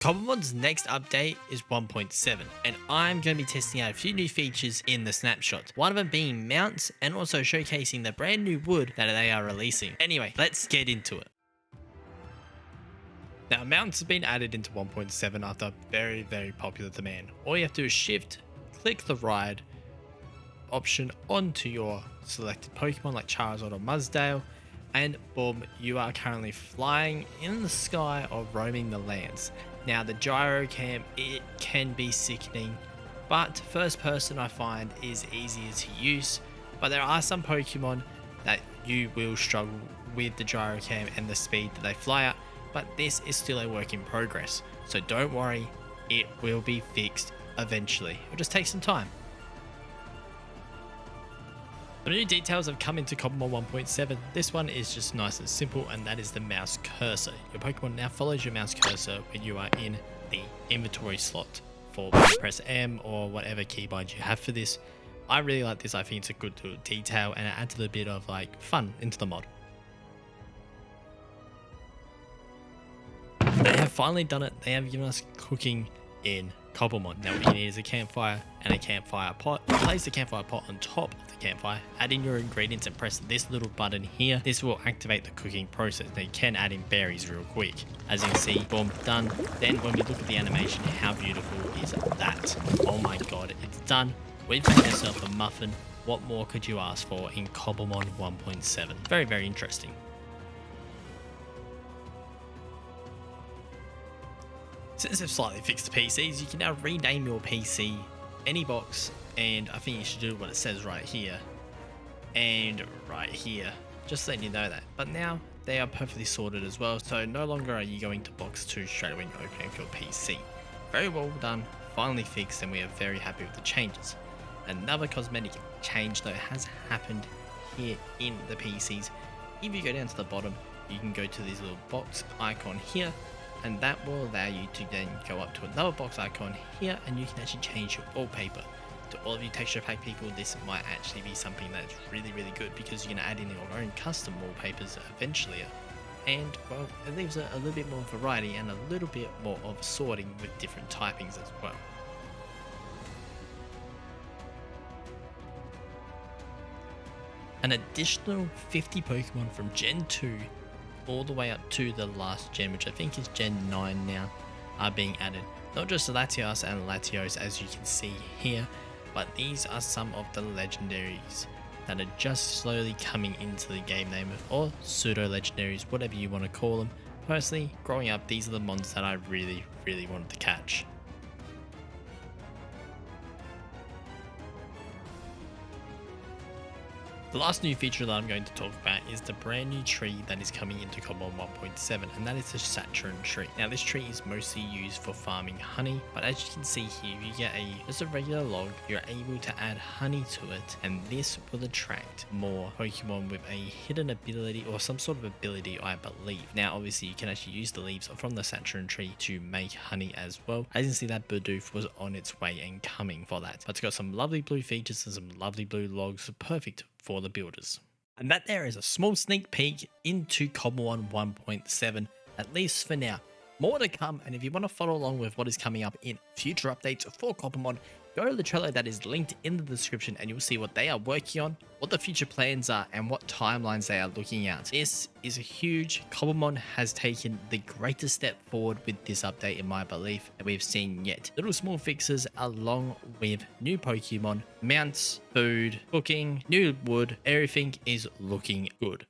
Cobblemon's next update is 1.7, and I'm going to be testing out a few new features in the snapshots. One of them being mounts and also showcasing the brand new wood that they are releasing. Anyway, let's get into it. Now, mounts have been added into 1.7 after very popular demand. All you have to do is shift, click the ride option onto your selected Pokemon like Charizard or Muzdale, and boom, you are currently flying in the sky or roaming the lands. Now the gyro cam, it can be sickening, but first person I find is easier to use, but there are some Pokemon that you will struggle with the gyro cam and the speed that they fly at, but this is still a work in progress, so don't worry, it will be fixed eventually. It'll just take some time. The new details have come into Cobblemon 1.7. This one is just nice and simple, and that is the mouse cursor. Your Pokemon now follows your mouse cursor when you are in the inventory slot for when you press M or whatever keybind you have for this. I really like this. I think it's a good little detail and it adds a little bit of like fun into the mod. They have finally done it. They have given us cooking in Cobblemon. Now what you need is a campfire and a campfire pot. Place the campfire pot on top of the campfire, add in your ingredients and press this little button here. This will activate the cooking process. Now you can add in berries real quick. As you can see, boom, done. Then when we look at the animation, how beautiful is that? Oh my god, it's done. We've made yourself a muffin. What more could you ask for in Cobblemon 1.7? Very interesting. Since they've slightly fixed the PCs, you can now rename your PC any box, and I think you should do what it says right here and right here, just letting you know that. But now they are perfectly sorted as well, so no longer are you going to box 2 straight away when you open your PC. Very well done, finally fixed, and we are very happy with the changes. Another cosmetic change though has happened here in the PCs. If you go down to the bottom, you can go to this little box icon here, and that will allow you to then go up to another box icon here, and you can actually change your wallpaper. To all of you texture pack people, this might actually be something that's really good, because you can add in your own custom wallpapers eventually, and well, it leaves a little bit more variety and a little bit more of sorting with different typings as well. An additional 50 Pokemon from Gen 2 all the way up to the last gen, which I think is Gen 9 now, are being added. Not just Latios and Latios as you can see here, but these are some of the legendaries that are just slowly coming into the game name, or pseudo legendaries, whatever you want to call them. Personally, growing up, these are the mons that I really wanted to catch. The last new feature that I'm going to talk about is the brand new tree that is coming into Cobblemon 1.7, and that is the Saturn tree. Now this tree is mostly used for farming honey, but as you can see here, you get just a regular log, you're able to add honey to it, and this will attract more Pokemon with a hidden ability or some sort of ability, I believe. Now obviously you can actually use the leaves from the Saturn tree to make honey as well. As you can see, that Bidoof was on its way and coming for that. But it's got some lovely blue features and some lovely blue logs, perfect for the builders. And that there is a small sneak peek into Cobblemon 1.7, at least for now. More to come, and if you want to follow along with what is coming up in future updates for Cobblemon, go to the trailer that is linked in the description and you'll see what they are working on, what the future plans are, and what timelines they are looking at. This is huge. Cobblemon has taken the greatest step forward with this update in my belief that we've seen yet. Little small fixes along with new Pokemon, mounts, food, cooking, new wood, everything is looking good.